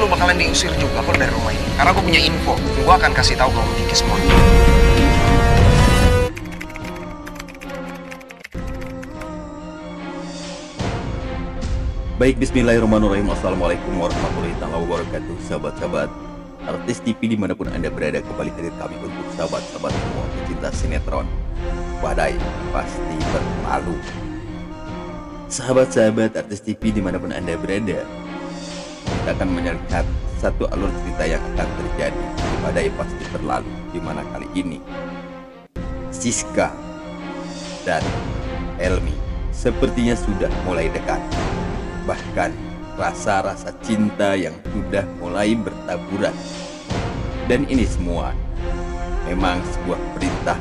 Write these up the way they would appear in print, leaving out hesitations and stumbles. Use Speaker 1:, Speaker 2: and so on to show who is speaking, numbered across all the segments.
Speaker 1: lu bakalan diusir juga kok dari rumah ini. Karena gue punya info, gue akan kasih tahu ke Om Diki semuanya.
Speaker 2: Baik, bismillahirrahmanirrahim. Assalamualaikum warahmatullahi wabarakatuh. Sahabat-sahabat artis TV dimanapun Anda berada, kembali hadir kami untuk sahabat-sahabat semua pecinta sinetron Badai Pasti Berlalu. Sahabat-sahabat artis TV dimanapun Anda berada, kita akan melihat satu alur cerita yang akan terjadi di Badai Pasti Berlalu, di mana kali ini Siska dan Helmi sepertinya sudah mulai dekat. Bahkan rasa-rasa cinta yang sudah mulai bertaburan. Dan ini semua memang sebuah perintah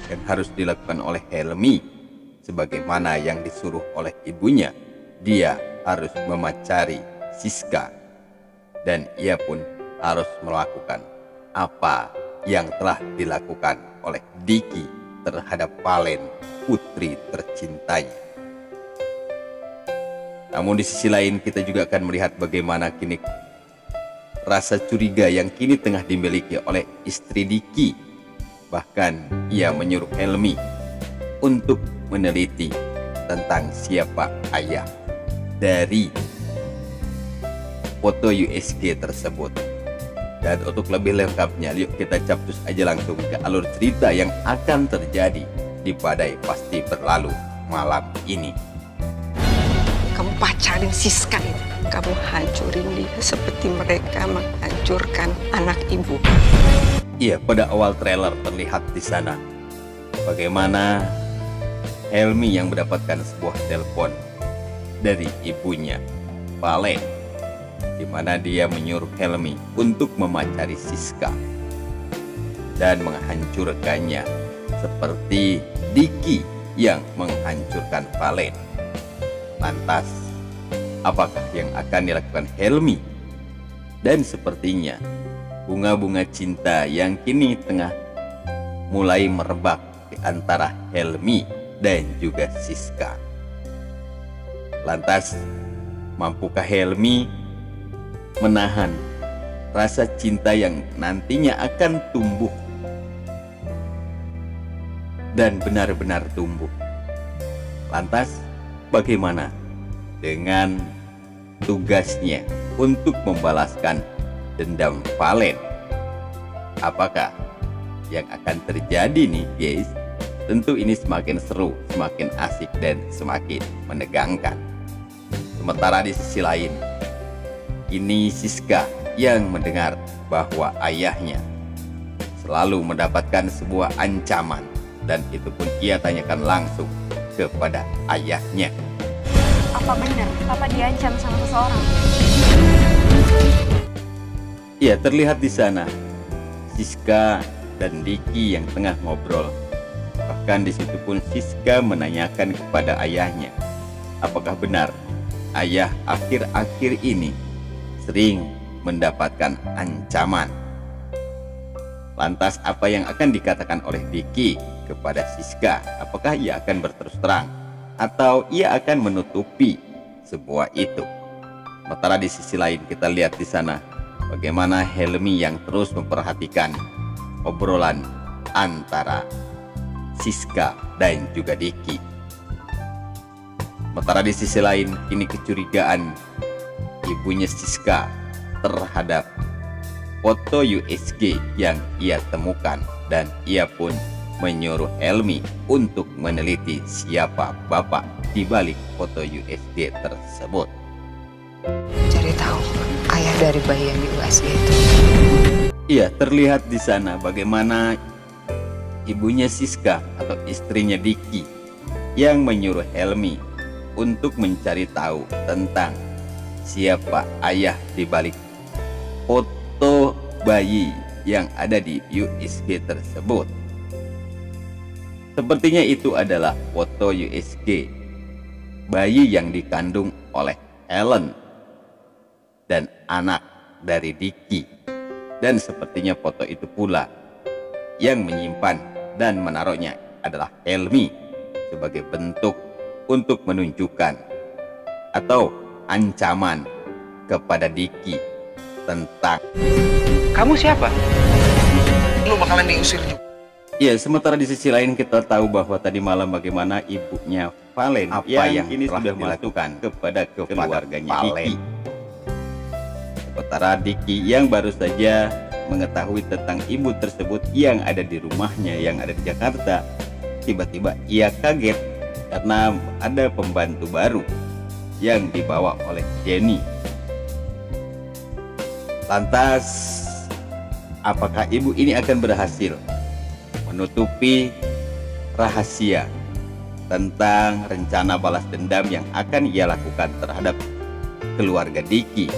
Speaker 2: yang harus dilakukan oleh Helmi. Sebagaimana yang disuruh oleh ibunya, dia harus memacari Siska. Dan ia pun harus melakukan apa yang telah dilakukan oleh Diki terhadap Valen, putri tercintanya. Namun di sisi lain kita juga akan melihat bagaimana kini rasa curiga yang kini tengah dimiliki oleh istri Diki. Bahkan ia menyuruh Helmi untuk meneliti tentang siapa ayah dari foto USG tersebut. Dan untuk lebih lengkapnya, yuk kita capcus aja langsung ke alur cerita yang akan terjadi di Badai Pasti Berlalu malam ini.
Speaker 3: Kamu pacarin Siska itu, kamu hancurin dia seperti mereka menghancurkan anak ibu.
Speaker 2: Iya, pada awal trailer terlihat di sana bagaimana Helmi yang mendapatkan sebuah telepon dari ibunya, Valen, di mana dia menyuruh Helmi untuk memacari Siska dan menghancurkannya seperti Diki yang menghancurkan Valen. Lantas, apakah yang akan dilakukan Helmi? Dan sepertinya bunga-bunga cinta yang kini tengah mulai merebak di antara Helmi dan juga Siska. Lantas, mampukah Helmi menahan rasa cinta yang nantinya akan tumbuh dan benar-benar tumbuh? Lantas, bagaimana dengan tugasnya untuk membalaskan dendam Valen? Apakah yang akan terjadi nih guys? Tentu ini semakin seru, semakin asik, dan semakin menegangkan. Sementara di sisi lain, ini Siska yang mendengar bahwa ayahnya selalu mendapatkan sebuah ancaman, dan itu pun ia tanyakan langsung kepada ayahnya.
Speaker 4: Apa benar Papa diancam sama seseorang?
Speaker 2: Ya, terlihat di sana Siska dan Diki yang tengah ngobrol. Bahkan di situ pun Siska menanyakan kepada ayahnya, apakah benar ayah akhir-akhir ini sering mendapatkan ancaman? Lantas apa yang akan dikatakan oleh Diki kepada Siska? Apakah ia akan berterus terang atau ia akan menutupi semua itu? Sementara di sisi lain kita lihat di sana bagaimana Helmi yang terus memperhatikan obrolan antara Siska dan juga Diki. Sementara di sisi lain kini kecurigaan ibunya Siska terhadap foto USG yang ia temukan, dan ia pun menyuruh Helmi untuk meneliti siapa bapak di balik foto USG tersebut.
Speaker 3: Cari tahu ayah dari bayi yang di USG itu.
Speaker 2: Iya, terlihat di sana bagaimana ibunya Siska atau istrinya Diki yang menyuruh Helmi untuk mencari tahu tentang siapa ayah di balik foto bayi yang ada di USG tersebut. Sepertinya itu adalah foto USG bayi yang dikandung oleh Helen dan anak dari Diki. Dan sepertinya foto itu pula yang menyimpan dan menaruhnya adalah Helmi sebagai bentuk untuk menunjukkan atau ancaman kepada Diki tentang.
Speaker 1: Kamu siapa? Lu bakalan diusir juga.
Speaker 2: Ya, sementara di sisi lain kita tahu bahwa tadi malam bagaimana ibunya Valen yang ini sudah melakukan kepada keluarganya Diki. Sementara Diki yang baru saja mengetahui tentang ibu tersebut yang ada di rumahnya yang ada di Jakarta, tiba-tiba ia kaget karena ada pembantu baru yang dibawa oleh Jenny. Lantas, apakah ibu ini akan berhasil menutupi rahasia tentang rencana balas dendam yang akan ia lakukan terhadap keluarga Diki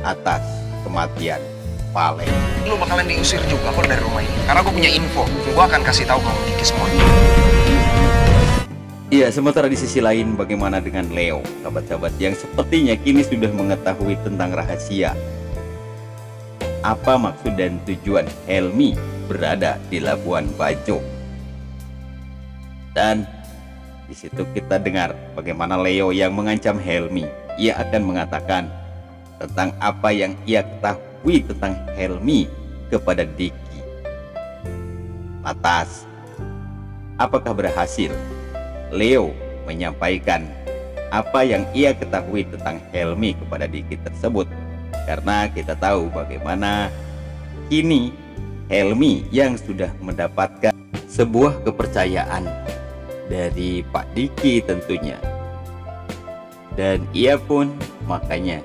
Speaker 2: atas kematian Valen?
Speaker 1: Lu bakalan diusir juga kok dari rumah ini. Karena gue punya info. Gue akan kasih tahu kamu Diki semua.
Speaker 2: Iya, sementara di sisi lain bagaimana dengan Leo, sahabat-sahabat yang sepertinya kini sudah mengetahui tentang rahasia apa maksud dan tujuan Helmi berada di Labuan Bajo. Dan di situ kita dengar bagaimana Leo yang mengancam Helmi. Ia akan mengatakan tentang apa yang ia ketahui tentang Helmi kepada Diki. Lantas, apakah berhasil Leo menyampaikan apa yang ia ketahui tentang Helmi kepada Diki tersebut? Karena kita tahu bagaimana kini Helmi yang sudah mendapatkan sebuah kepercayaan dari Pak Diki tentunya, dan ia pun makanya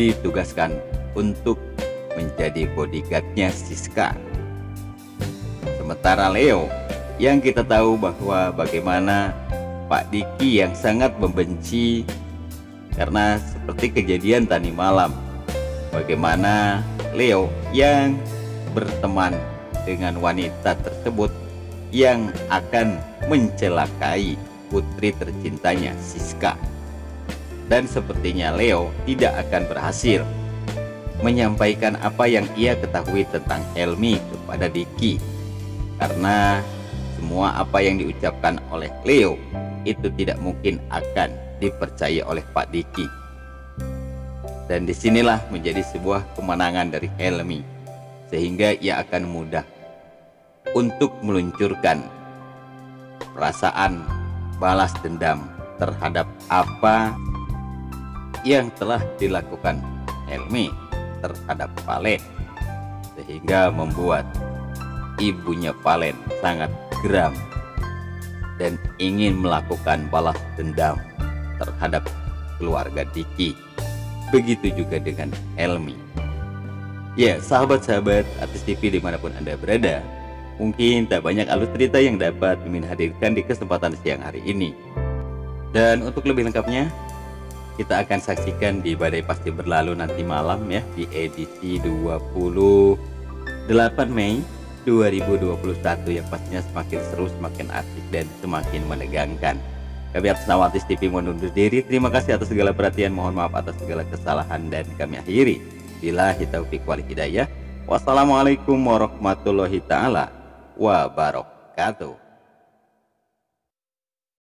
Speaker 2: ditugaskan untuk menjadi bodyguardnya Siska. Sementara Leo yang kita tahu bahwa bagaimana Pak Diki yang sangat membenci karena seperti kejadian tadi malam, bagaimana Leo yang berteman dengan wanita tersebut yang akan mencelakai putri tercintanya Siska. Dan sepertinya Leo tidak akan berhasil menyampaikan apa yang ia ketahui tentang Helmi kepada Diki, karena semua apa yang diucapkan oleh Leo itu tidak mungkin akan dipercaya oleh Pak Diki. Dan disinilah menjadi sebuah kemenangan dari Helmi, sehingga ia akan mudah untuk meluncurkan perasaan balas dendam terhadap apa yang telah dilakukan Helmi terhadap Valen, sehingga membuat ibunya Valen sangat geram dan ingin melakukan balas dendam terhadap keluarga Diki. Begitu juga dengan Helmi. Ya, sahabat-sahabat Artis TV dimanapun Anda berada, mungkin tak banyak alur cerita yang dapat Mimin hadirkan di kesempatan siang hari ini. Dan untuk lebih lengkapnya, kita akan saksikan di Badai Pasti Berlalu nanti malam ya, di edisi 28 Mei 2021 yang pastinya semakin seru, semakin asik, dan semakin menegangkan. Kami atas nama Artis TV mohon undur diri. Terima kasih atas segala perhatian, mohon maaf atas segala kesalahan, dan kami akhiri billahi taufiq wal hidayah. Wassalamualaikum warahmatullahi taala wabarakatuh.